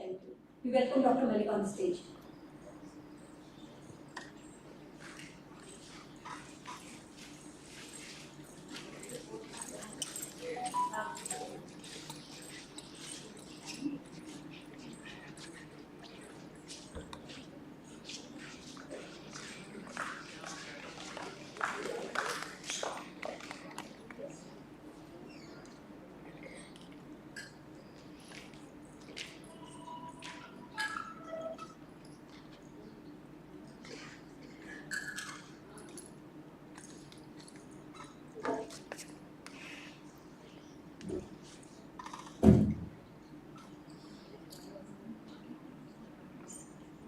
Thank you. We welcome Dr. Malik on the stage.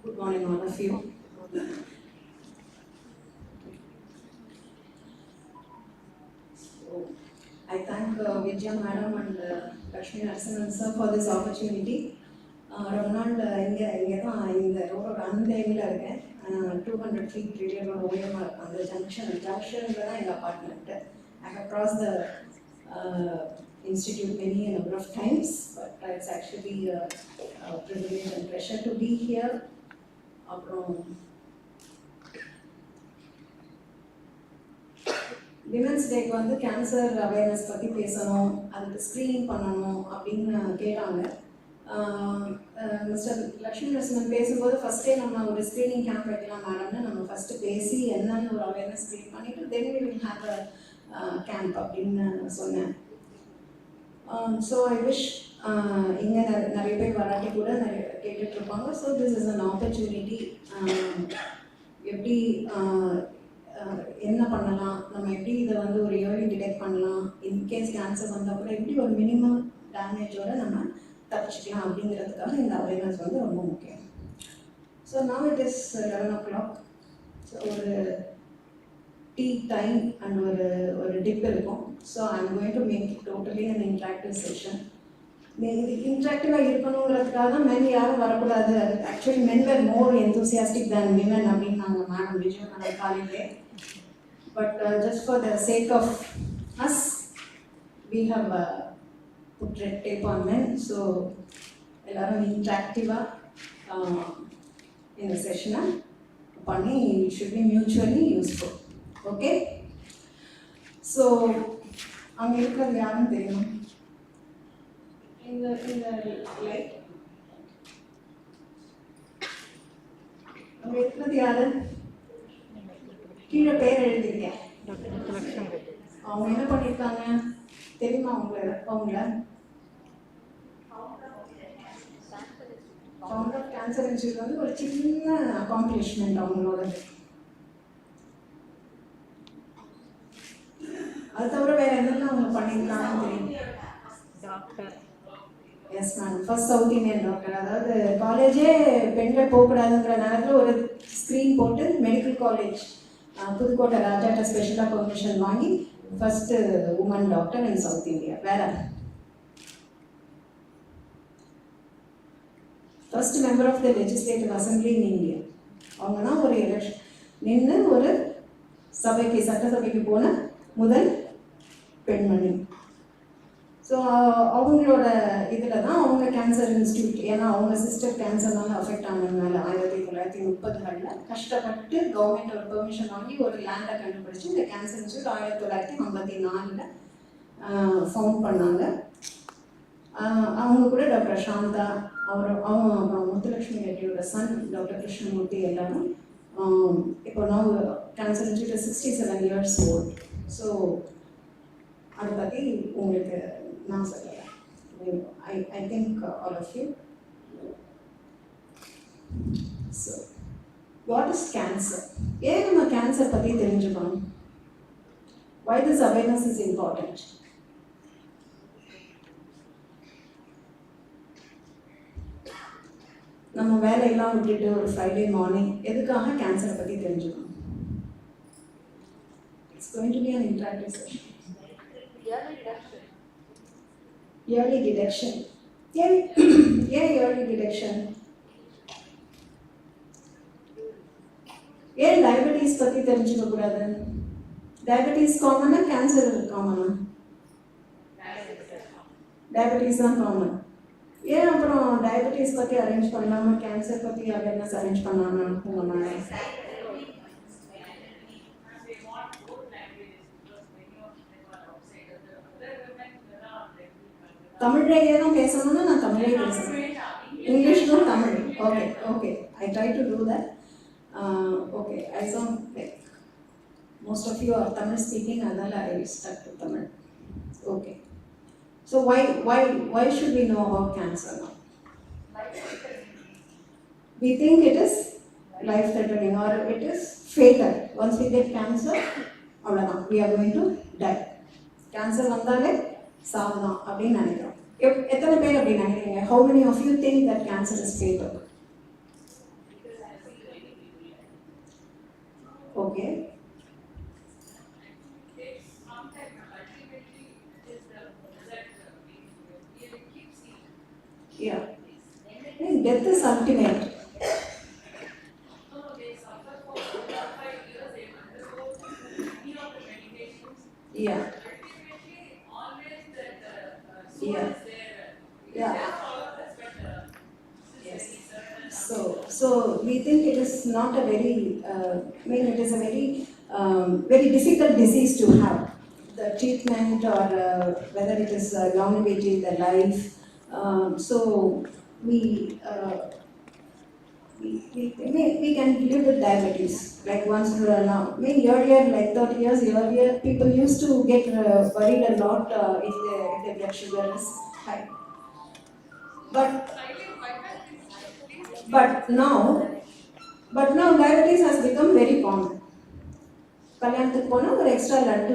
Good morning, all of you. So, I thank Vidya Madam and Lakshmi Narasimhan sir for this opportunity. ரொம்ப நாள் இங்கே தான் இந்த ரோடோட அந்த டைமில் இருக்கேன். 200 feet ரேடியோட ஓயமாக இருக்கும் அந்த ஜங்ஷனில் தான் எங்கள் apartment. I have crossed the institute many a number of times, but it's actually a privilege and pleasure to be here. அப்புறம் விமென்ஸ் டேக்கு வந்து கேன்சர் அவேர்னஸ் பற்றி பேசணும், அதுக்கு ஸ்க்ரீனிங் பண்ணணும் அப்படின்னு கேட்டாங்க. மிஸ்டர் லக்ஷ்மி நரசிம்மன் பேசும்போது ஃபஸ்ட்டே நம்ம ஒரு ஸ்க்ரீனிங் கேம்ப் வைக்கலாம் மேடம்னு நம்ம ஃபஸ்ட்டு பேசி என்னன்னு ஒரு அவேர்னஸ் க்ரியேட் பண்ணிவிட்டு then we will have a camp அப்படின்னு சொன்னேன். ஸோ ஐ விஷ் இங்கே நிறைய பேர் வராட்டி கூட நிறைய கேட்டுட்ருப்பாங்க. So this is an opportunity. எப்படி என்ன பண்ணலாம், நம்ம எப்படி இதை வந்து ஒரு இயர்லி டிடெக்ட் பண்ணலாம், இன்கேஸ் கேன்சர் வந்தால் கூட எப்படி ஒரு மினிமம் டேமேஜோடு நம்ம தப்பிச்சிக்கலாம் அப்படிங்கிறதுக்காக இந்த அவேர்னஸ் வந்து ரொம்ப முக்கியம். So now it is 11 o'clock. So ஒரு டீ டைம் அண்ட் ஒரு டிப் இருக்கும். So I am going to make it totally an interactive session. இன்ட்ராக்டிவாக இருக்கணுங்கிறதுக்காக தான் மென் யாரும் வரக்கூடாது. Actually men were more enthusiastic than women அப்படின்னு நாங்கள் மேடம் விஜய் மேடம் காலையிலே. But just for the sake of us we have put red tape on men. So எல்லாரும் இன்ட்ராக்டிவாக இந்த செஷனை பண்ணி it should be mutually useful. Okay, so அங்கே இருக்கிறது யாருன்னு தெரியும்? இந்த லைட் அங்கே இருக்கிறது யாரு? கீழே பேர் எழுதிருக்கேன். அவங்க என்ன பண்ணியிருக்காங்க தெரியுமா அவங்கள? ஃபவுண்டர் ஆஃப் கேன்சர் இன்ஸ்டியூட் வந்து ஒரு சின்ன அக்காம்ப்ளிஷ்மெண்ட் அவங்களோடது. அது தவிர வேறு என்னெல்லாம் அவங்க பண்ணியிருக்காங்கன்னு தெரியும்? Doctor. Yes ma'am, first south Indian doctor. அதாவது காலேஜே பெண்கள் போகக்கூடாதுங்கிற நேரத்தில் ஒரு ஸ்க்ரீன் போட்டு மெடிக்கல் காலேஜ் புதுக்கோட்டை ராஜாட்ட ஸ்பெஷலாக பெர்மிஷன் வாங்கி first woman doctor in South India. வேற first member of the legislative assembly in India. அவங்க தான் ஒரு எலெக்ஷன் நின்று ஒரு சட்டசபைக்கு போன முதல் பெண்மணி. ஸோ அவங்களோட இதில் தான் அவங்க கேன்சர் இன்ஸ்டியூட், ஏன்னா அவங்க சிஸ்டர் கேன்சர்னால அஃபெக்ட் ஆனதுனால 1930களில் கஷ்டப்பட்டு கவர்மெண்ட் ஒரு பெர்மிஷன் வாங்கி ஒரு லேண்டை கண்டுபிடிச்சி இந்த கேன்சர் இன்ஸ்டியூட் 1954 ஃபவுண்ட் பண்ணாங்க. அவங்க கூட டாக்டர் சாந்தா அவங்க அப்புறம் முத்துலட்சுமி ரெட்டியோட சன் டாக்டர் கிருஷ்ணமூர்த்தி எல்லாரும் இப்போ நான் cancer institute 67 years old. So அதை பற்றி உங்களுக்கு நான் சொல்கிறேன். I think all of you. So, what is cancer? ஏன் நம்ம கேன்சர் பற்றி தெரிஞ்சுக்கணும்? Why this awareness is important? நம்ம வேலையெல்லாம் விட்டுட்டு ஒரு ஃப்ரைடே மார்னிங் எதுக்காக கேன்சரை பற்றி தெரிஞ்சுக்கணும்? It's going to be an interactive session. Early detection. Early detection. ஏன் டயபெட்டிஸ் பற்றி தெரிஞ்சுக்க கூடாது? டயபெட்டிஸ் காமனா கேன்சர் காமனா? டயபெட்டிஸ் தான் காமன். ஏன் அப்புறம் டயபெட்டிஸ் பற்றி அரேஞ்ச் பண்ணாமல் கேன்சர் பற்றி அவேர்னஸ் அரேஞ்ச் பண்ணாமல் உங்கள் மேடம்? தமிழ்லேயே தான் பேசணும்னா நான் தமிழே பேசுகிறேன், இங்கிலீஷ்லும் Tamil. Okay okay, I try to do that. Okay, I sound like most of you are Tamil speaking, அதனால I stuck to Tamil. Okay. So why should we know about cancer now? We think it is life-threatening or it is fatal. Once we get cancer, we are going to die. Cancer வந்தாலே சாவதான் அப்படின்னு நினைக்கிறோம். எத்தனை பேர் அப்படி நினைக்கிறீங்க? How many of you think that cancer is fatal? Okay. Yeah. Death is ultimate. Yeah. Yeah. Yeah. Yes. So we think it is not a very, it is a very difficult disease to have. The treatment or whether it is longevity, the life. So we can live with diabetes. Like once now, earlier, like 30 years earlier, people used to get worried a lot if their blood sugar is high. But now diabetes has become very common. கல்யாணத்துக்கு போனால் ஒரு extra laddu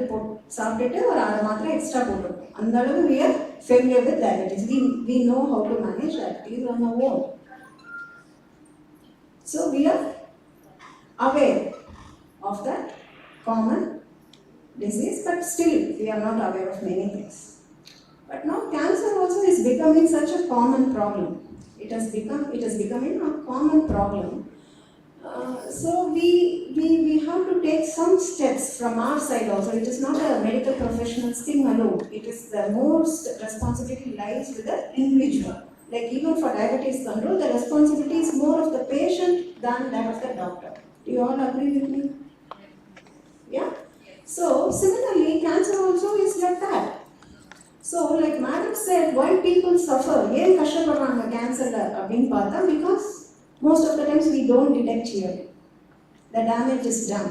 சாப்பிட்டுட்டு ஒரு 6 மாத்திரை extra போட்டுருக்கோம். அந்த அளவு we are familiar with diabetes. We know how to manage diabetes on our own. So we are aware of that common disease, but still we are not aware of many things. But now cancer also is becoming such a common problem. It is becoming a common problem. So we have to take some steps from our side also. It is not a medical professional's thing alone. It is the most responsibility lies with the individual. Like even for diabetes control, the responsibility is more of the patient than that of the doctor. Do you all agree with me? Yeah? So similarly, cancer also is like that. So like madam said, why people suffer? ஏன் கஷ்டப்படுறாங்க கேன்சர்ல அப்படின்னு பார்த்தா, because most of the times we don't detect early. The damage is done.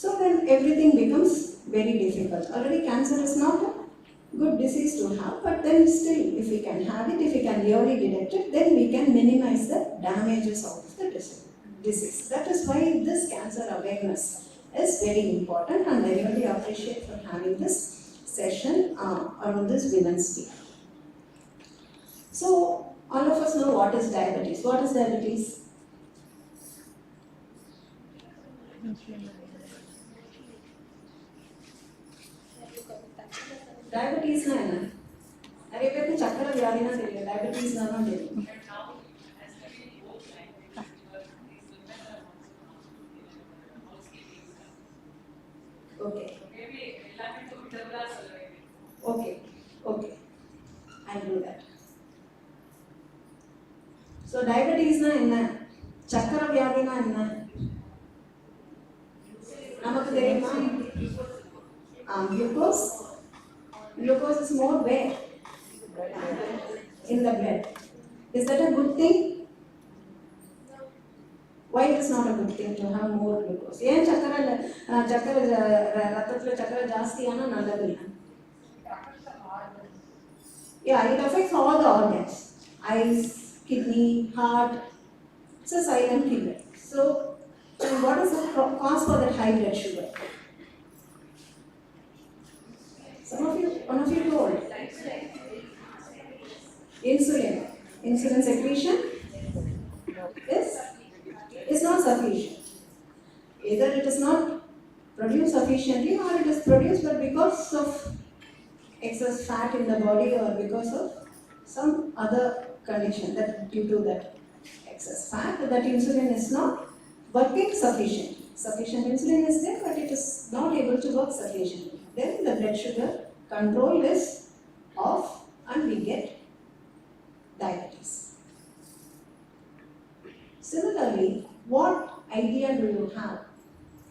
So then everything becomes very difficult. Already cancer is not a good disease to have, but then still if we can have it, if we can early detect it, then we can minimize the damages out of the disease. That is why this cancer awareness is very important, and I really appreciate for having this session around this Women's Day. So all of us know what is diabetes. What is diabetes? Diabetes na enna? நிறைய பேருக்கு சக்கரை வியாதினா தெரியும், டயபெட்டிஸ்னா தான் தெரியும். Okay. Okay. I'll do that. So diabetes na enna? சக்கரை வியாதினா என்ன? நமக்கு தெரியுமா? Glucose is more where? In the blood. Is that a good thing? Why it is not a good thing to have more glucose? ஏன் சக்கரை ரத்தத்துல சக்கரை ஜாஸ்தியானா நல்லது இல்லை? Yeah, it affects all the organs. Eyes, kidney, heart. It's a silent killer. So what is the cause for that high blood sugar? One of you told. Insulin secretion is not sufficient. Either it is not produced sufficiently, or it is produced but because of excess fat in the body, or because of some other condition that due to that excess fat, that insulin is not working sufficiently. Sufficient insulin is there, but it is not able to work sufficiently. Then the blood sugar control is off and we get diabetes. Similarly, what idea do you have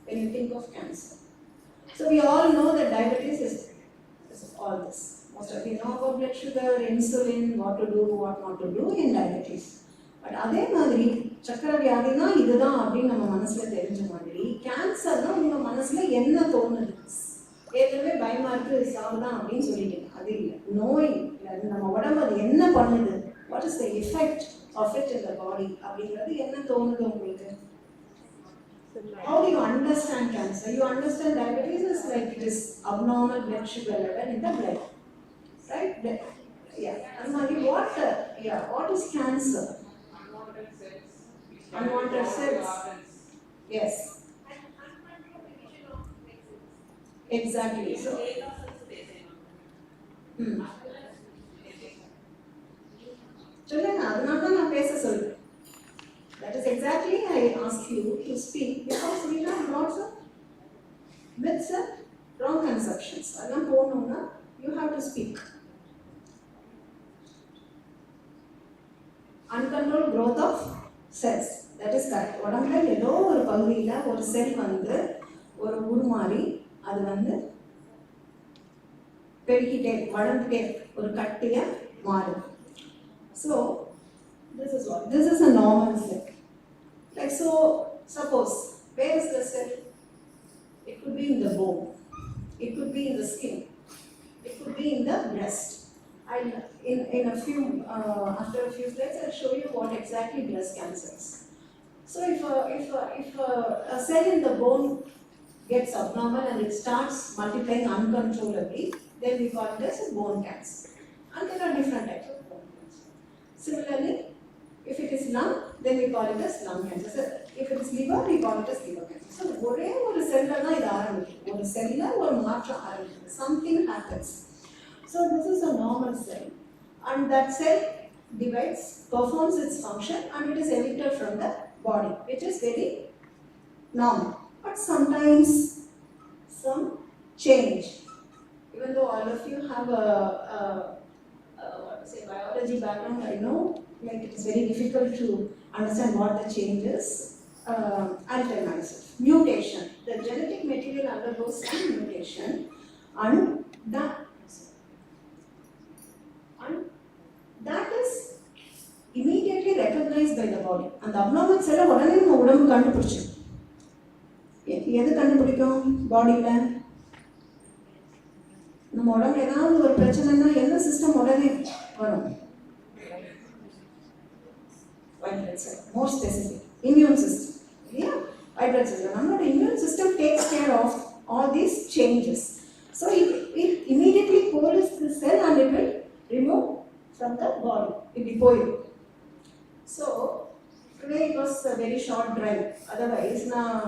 when you think of cancer? So we all know that diabetes is all this. Most of you know about blood sugar, insulin, what to do, what not to do in diabetes. But அதே மாதிரி சக்கரை வியாதினா இதுதான் அப்படின்னு நம்ம மனசுல தெரிஞ்ச மாதிரி கேன்சர்னா உங்க மனசுல என்ன தோணுது? ஏற்கனவே பயமா இருக்கு சாவுதான் அப்படின்னு சொல்லிட்டீங்க. அது இல்லை, நோய் நம்ம உடம்பு அது என்ன பண்ணுது, what is the effect of it in the body அப்படிங்கிறது என்ன தோணுது உங்களுக்கு? How do you understand cancer? You understand diabetes is like it is abnormal blood sugar level in the blood, right? Yeah. And what is cancer? Unwanted cells. Yes. Exactly. So. சொல்லுங்க, அதனால தான் நான் பேச சொல்றேன். That is exactly I ask you to speak because we have lots of myths and wrong conceptions. அதெல்லாம் போகணும்னா you have to speak. Uncontrolled growth of cells. That is correct. உடம்புல ஏதோ ஒரு பகுதியில் ஒரு செல் வந்து ஒரு உருமாறி அது வந்து பெருகிட்டே வளர்ந்துட்டே ஒரு கட்டிய மாறும். So this is a normal cell. Like so, suppose where is the cell? It could be in the bone, it could be in the skin, it could be in the breast. In a few after a few slides I'll show you what exactly breast cancer is. So if a cell in the bone gets abnormal and it starts multiplying uncontrollably, then we call it as a bone cancer. And there are different types of bone cancer. Similarly, if it is lung, then we call it as lung cancer. So if it is liver, we call it as liver cancer. So ஒரே ஒரு செல்ல தான் இது ஆரம்பிக்கும். ஒரு செல்ல ஒரு மாற்றம் ஆரம்பிக்கும். Something happens. So this is a normal cell, and that cell divides, performs its function, and it is evicted from the body, which is very normal. But sometimes some change. Even though all of you have biology background, I know like it is very difficult to understand what the change is. I'll tell myself. Mutation. The genetic material undergoes some mutation, and that is immediately recognized by the body. And the abnormal cell உடனே நம்ம உடம்பு கண்டுபிடிச்சு எது கண்டுபிடிக்கும்? பாடியில நம்ம உடம்புல ஏதாவது ஒரு பிரச்சனைனா என்ன சிஸ்டம் உடனே வரும்? White blood cell. More specific, immune system. Yeah, white blood cell. நம்மளோட immune system takes care of all these changes. So it immediately pulls the cell and it will remove from the body. It will pour. So today it was a very short drive. Otherwise நான்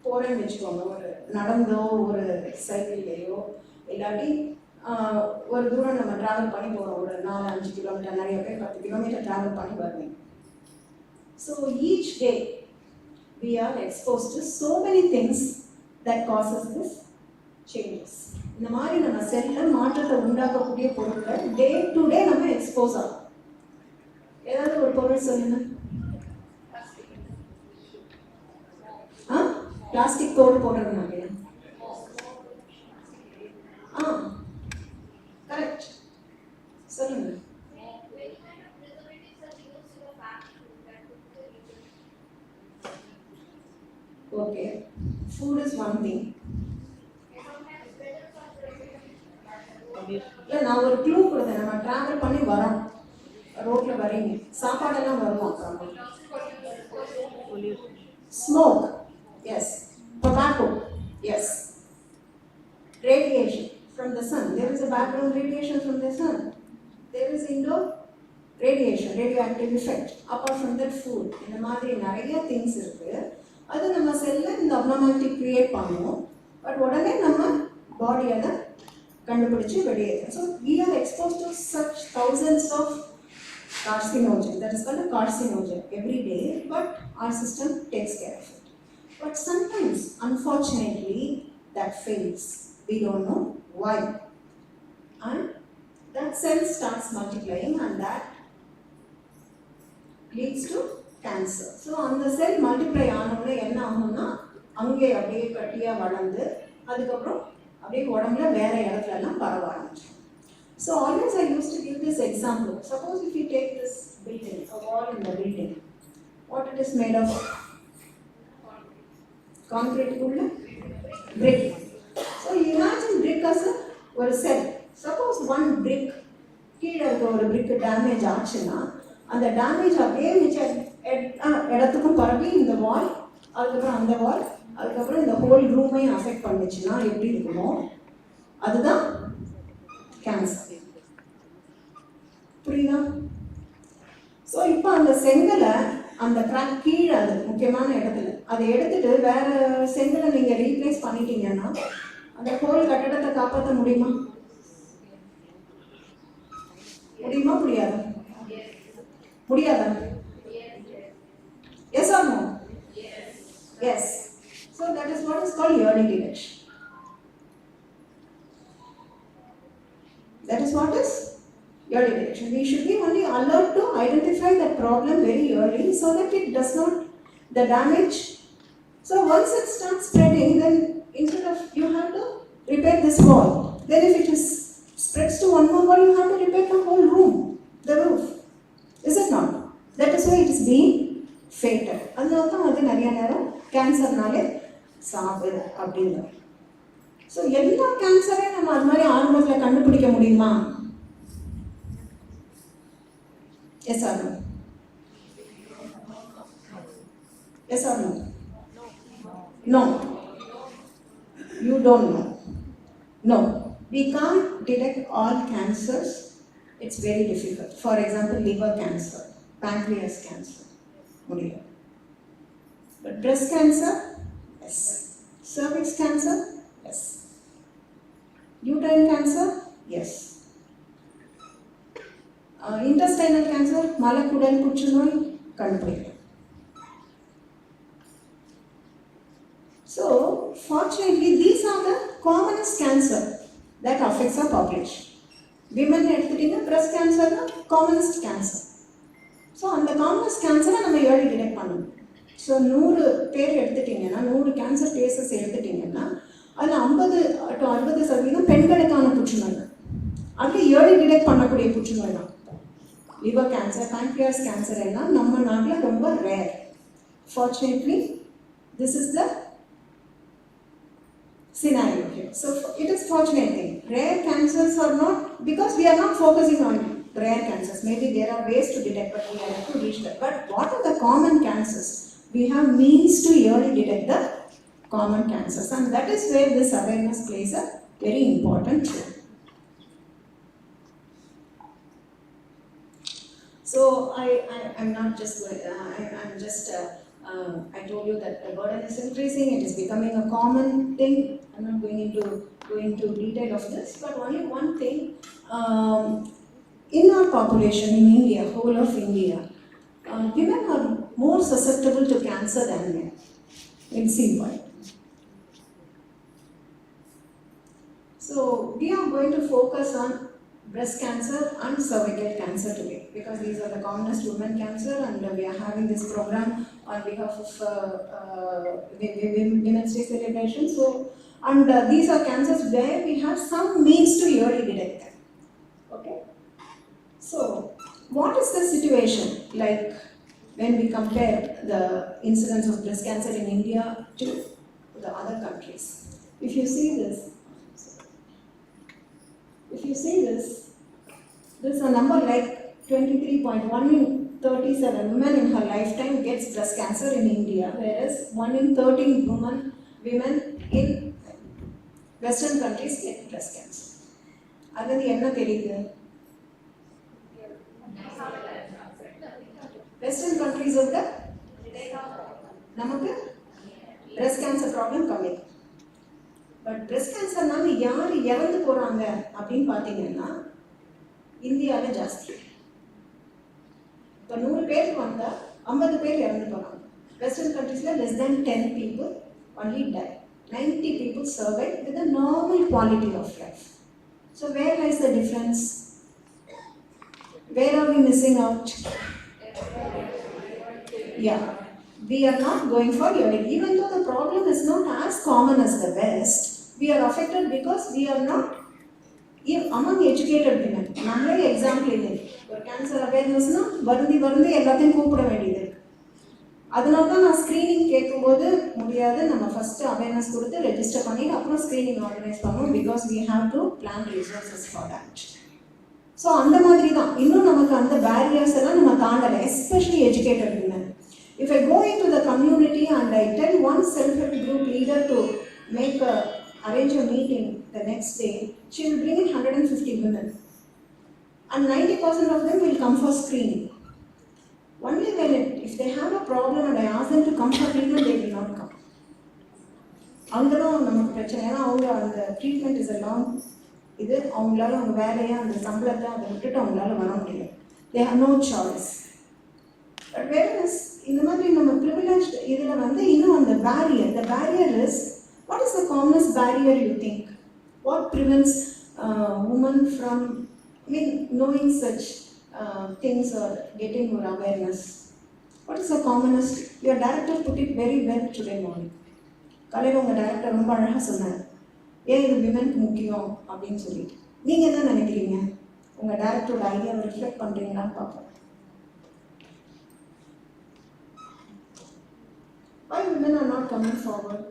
போறேன்னு வச்சுக்கோங்க, ஒரு நடந்தோ ஒரு சைக்கிள்லையோ இல்லாட்டி ஒரு தூரம் நம்ம travel பண்ணி போகிறோம், ஒரு 4-5 கிலோமீட்டர், நிறைய பேர் 10 கிலோமீட்டர் ட்ராவல் பண்ணி வருவீங்க. So each day we are exposed to so many things that causes this changes. இந்த மாதிரி நம்ம செல்ல மாற்றத்தை உண்டாக்கக்கூடிய பொருட்கள் டே டு டே நம்ம எக்ஸ்போஸ் ஆகும். ஏதாவது ஒரு பொருள் சொல்லுங்க. பிளாஸ்டிக் தோடு போடுறது நிறைய. கரெக்ட், சொல்லுங்க. Okay, food is one thing. இல்லை, நான் ஒரு க்ளூ கொடுத்தேன். நம்ம ட்ராவல் பண்ணி வரோம், ரோட்டில் வரீங்க, சாப்பாடெல்லாம் வருமா? Smoke, yes. Tobacco, yes. Radiation from the sun. There is a background radiation from the sun. There is indoor radiation, radioactive effect. Apart from that, food. இந்த மாதிரி நிறைய திங்ஸ் இருக்கு. அது நம்ம செல்ல இந்த அப்நார்மாலிட்டி கிரியேட் பண்ணுவோம். பட் உடனே நம்ம பாடி அதை கண்டுபிடிச்சு வெளியேறும். So we are exposed to such thousands of carcinogen, that is called a carcinogen, every day, but our system takes care of it. But sometimes, unfortunately, that fails. We don't know why. And that cell starts multiplying, and that leads to cancer. So அந்த செல் multiply ஆனவுடனே என்ன ஆகும்னா அங்கே அப்படியே கட்டியாக வளர்ந்து அதுக்கப்புறம் அப்படியே உடம்புல வேற இடத்துலலாம் பரவ ஆரம்பிச்சிடும். So always I used to give this example. Suppose if you take this building, a wall in the building, what it is made of? Concrete kulla brick. So you imagine brick as a cell. Suppose one brick கீழே இருக்க ஒரு brick damage ஆச்சுன்னா அந்த damage அப்படியே மிச்ச இடத்துக்கும் பரவி இந்த வால், அதுக்கப்புறம் அந்த வால், அதுக்கப்புறம் இந்த ஹோல் ரூமையும் அஃபெக்ட் பண்ணிச்சுன்னா எப்படி இருக்குமோ அதுதான் கேன்சர். புரியுதா? ஸோ இப்போ அந்த செங்கலை அந்த கிராக் கீழே அது முக்கியமான இடத்துல அதை எடுத்துட்டு வேற செங்கலை நீங்கள் ரீப்ளேஸ் பண்ணிட்டீங்கன்னா அந்த ஹோல் கட்டடத்தை காப்பாற்ற முடியுமா? முடியுமா? முடியாதா? முடியாதா? Yes or no? Yes. So that is what is called early detection. That is what is early detection. We should be only alert to identify that problem very early so that it does not, the damage. So once it starts spreading, then instead of you have to repair this wall. Then if it is spreads to one more wall, you have to repair the whole room, the roof. Is it not? That is why it is being fatal. அதனால தான் அது நிறைய நேரம் கேன்சர்னாலே சாவு அப்படின்னு. So எல்லா கேன்சரையும் நம்ம அது மாதிரி ஆரம்பத்தில் கண்டுபிடிக்க முடியுமா? Yes or no? Yes or no? No. You don't know. No. We can't detect all cancers. It's very difficult. For example, liver cancer, pancreas cancer. முடியும். But breast cancer? Yes. Cervix cancer? Yes. Uterine cancer? Yes. Intestinal cancer, மலக்குடல் புற்றுநோய் கண்டுபிடிக்கலாம். So, fortunately, these are the commonest cancer that affects our population. Women எடுத்துட்டீங்க, breast cancer தான் commonest cancer. So, அந்த commonest cancer நம்ம early detect பண்ணணும். So, 100 பேர் எடுத்துட்டீங்கன்னா, 100 cancer cases எடுத்துட்டீங்கன்னா, அதில் 50 to 60% பெண்களுக்கான புற்றுநோய் தான். அது early detect பண்ணக்கூடிய புற்றுநோய் தான். Liver cancer, pancreas cancer எல்லாம் நம்ம நாட்டில் ரொம்ப rare. Fortunately, this is the scenario here. So it is fortunate thing. Rare cancers are not, because we are not focusing on rare cancers. Maybe there are ways to detect, but we have to reach that. But what are the common cancers? We have means to early detect the common cancers, and that is where this awareness plays a very important role. So I'm not just I'm just I told you that the burden is increasing. It is becoming a common thing. I'm not going into detail of this, but only one thing. In our population in India, whole of India, women are more susceptible to cancer than men. We'll see why. So we are going to focus on breast cancer and cervical cancer today, because these are the commonest women cancer, and we are having this program on behalf of Women's Day celebration. So, and these are cancers where we have some means to early detect them. Okay. So, what is the situation like when we compare the incidence of breast cancer in India to the other countries? If you see this. If you see this is a number like 23.1 in 37 women in her lifetime gets breast cancer in India, whereas 1 in 13 women in Western countries get breast cancer. அது என்ன தெரியுது? Western countries ஓட நமக்கு breast cancer problem கம்மி. But breast கேன்சர்னால யார் இறந்து போகிறாங்க அப்படின்னு பார்த்தீங்கன்னா இந்தியாவில் ஜாஸ்தி. இப்போ 100 பேர் வந்தால் 50 பேர் இறந்து போகிறாங்க. வெஸ்டர்ன் கண்ட்ரீஸில் less than 10 people only die. 90 people survive with a normal quality of life. So where lies the difference? Where are we missing out? Yeah, we are not going for urine. Even though the problem is not as common as the West, we are affected because we are not among educated women. நம்மளே example இல்லை, ஒரு cancer அவேர்னஸ்னா வருந்தி எல்லாத்தையும் கூப்பிட வேண்டியது இருக்கு. அதனால தான் நான் ஸ்க்ரீனிங் கேட்கும்போது முடியாது, நம்ம ஃபஸ்ட்டு அவேர்னஸ் கொடுத்து ரெஜிஸ்டர் பண்ணிட்டு அப்புறம் ஸ்க்ரீனிங் ஆர்கனைஸ் பண்ணுவோம். Because we have to plan resources for that. So அந்த மாதிரி தான் இன்னும் நமக்கு அந்த பேரியர்ஸ் எல்லாம் நம்ம தாண்டலை, especially educated women. If I go into the community and I tell one self-help group leader to arrange a meeting the next day, she will bring in 150 women. And 90% of them will come for screening. Only if they have a problem and I ask them to come for treatment, they will not come. அங்கதான் நமக்கு பிரச்சனை. ஏன்னா அவங்க அந்த treatment is long இது, அவங்களால அவங்க வேலையை அந்த சம்பளத்தை அதை விட்டுட்டு அவங்களால வர முடியல. They have no choice. But whereas இந்த மாதிரி நம்ம ப்ரிவிலேஜ் இதில் வந்து இன்னும் அந்த barrier, the barrier is, what is the commonest barrier you think? What prevents women from knowing such things or getting more awareness? What is the commonest? Your director put it very well today morning. காலையில் உங்கள் director ரொம்ப அழகாக சொன்னார், ஏன் இது விமென்க்கு முக்கியம் அப்படின்னு சொல்லிட்டு. நீங்கள் என்ன நினைக்கிறீங்க? உங்கள் டைரக்டரோட ஐடியாவை ரிஃப்ளெக்ட் பண்ணுறீங்களான்னு பார்ப்போம். Why women are not coming forward?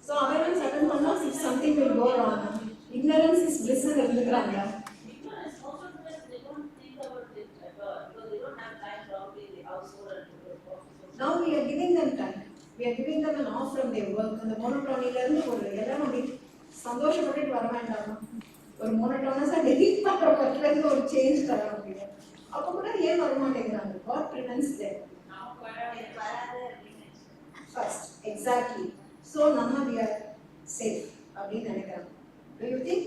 So awareness attend பண்ணா if something will go wrong. Ignorance is bliss ன்னு எழுதுறாங்க. Now we are giving them time. We are giving them an off from their work. அந்த மோனோட்டோனில இருந்து ஒரு எல்லாம் அப்படி சந்தோஷப்பட்டுட்டு வர வேண்டாமா? ஒரு மோனோட்டோனஸாக டெலிட் பண்ணுற ஒர்க்லேருந்து ஒரு சேஞ்ச் தர முடியும். அப்போ கூட ஏன் வர மாட்டேங்கிறாங்க? God prevents them. First, exactly. So நம்ம we are safe அப்படின்னு நினைக்கிறாங்க. Do you think?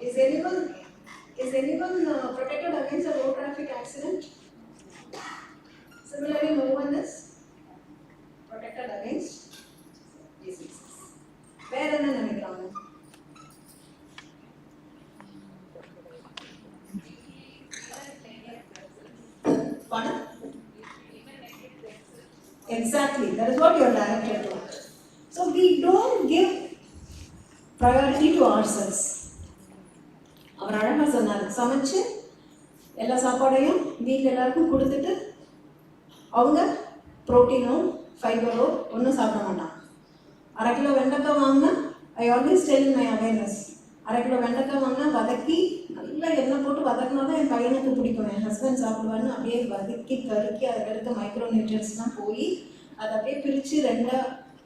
Is anyone protected against a road traffic accident? Similarly, no one is protected against diseases. வேற என்ன நினைக்கிறாங்க? Pardon? Exactly, that is what your director told. So we don't give priority to ourselves. அவர் அழகாக சொன்னார், சமைச்சு எல்லா சாப்பாடையும் வீட்டில் எல்லாருக்கும் கொடுத்துட்டு அவங்க ப்ரோட்டீனோ ஃபைபரோ ஒன்றும் சாப்பிட மாட்டாங்க. 1/2 கிலோ வெண்டைக்காய் வாங்கினா, I always tell my awareness, 1/2 kilo வெண்டைக்காய் வாங்கினா வதக்கி நல்லா எண்ணெய் போட்டு வதக்கினா தான் என் பையனுக்கு பிடிக்கும், என் ஹஸ்பண்ட் சாப்பிடுவான்னு அப்படியே வதக்கி கருக்கி அதில் இருக்க மைக்ரோ நியூட்ரியன்ஸ்லாம் போய் அதை அப்படியே பிரித்து 2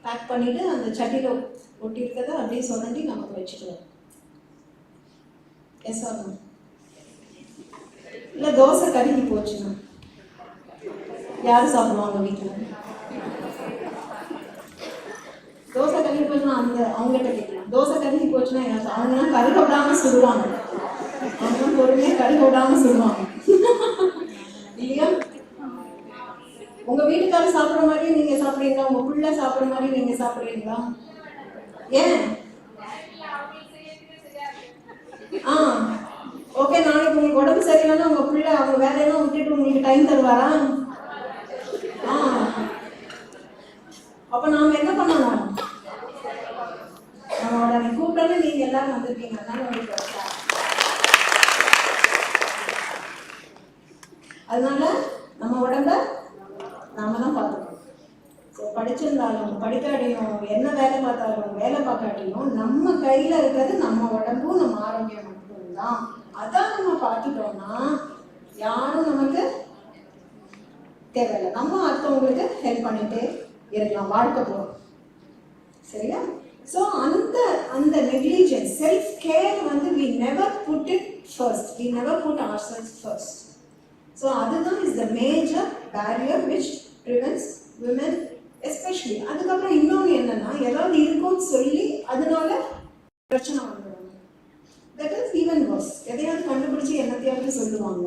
பேக் பண்ணிவிட்டு அந்த சட்டியில் ஒட்டி இருக்கிறத அப்படியே சுரண்டி நமக்கு வச்சுக்குவோம். எஸ் ஆகும். இல்லை தோசை கருகி போச்சுன்னா யார் சாப்பிடுவாங்க வீட்டில்? தோசை கருகி போச்சுன்னா அவங்ககிட்ட கேட்கலாம். தோசை கருகி போச்சுன்னா யார்? அவங்கலாம் கருக விடாமல் சுடுவாங்க, அவங்களாம் பொறுமையாக கருக விடாமல் சுடுவாங்க இல்லையா? உங்க வீட்டுக்காரர் சாப்பிட்ற மாதிரி நீங்க சாப்பிட்றீங்களா? உங்க பிள்ளை சாப்பிட்ற மாதிரி நீங்க சாப்பிட்றீங்களா? ஏன்? ஓகே, நாளைக்கு உங்களுக்கு உடம்பு சரியில்லைன்னா உங்க பிள்ளை அவங்க வேலையெல்லாம் விட்டுட்டு உங்களுக்கு டைம் தருவாரா? அப்ப நாம என்ன பண்ணணும்? நம்மளோட கூப்பிட்டு நீங்க எல்லாரும் வந்திருக்கீங்க, அதனால நம்ம உடம்ப நாம தான் பார்த்துக்கணும். ஸோ படிச்சிருந்தாலும் படிக்காட்டியும் என்ன வேலை பார்த்தாலும் வேலை பார்க்காட்டியும் நம்ம கையில் இருக்கிறது நம்ம உடம்பும் நம்ம ஆரோக்கியம் மட்டும்தான். அதான் நம்ம பார்த்துட்டோம்னா யாரும் நமக்கு தேவையில்லை, நம்ம அடுத்தவங்களுக்கு ஹெல்ப் பண்ணிட்டே இருக்கலாம், வாழ்க்கை போகிறோம். சரியா? ஸோ அந்த நெக்லிஜென்ஸ், செல்ஃப் கேர் வந்து we never put it first, we never put ourselves first. So அதுதான் is the major barrier which prevents women especially. அதுக்கப்புறம் இன்னொன்று என்னன்னா, ஏதாவது இருக்கும்னு சொல்லி அதனால பிரச்சனை வந்துடுவாங்க. That is even worse. எதையாவது கண்டுபிடிச்சி என்னத்தையாவது சொல்லுவாங்க.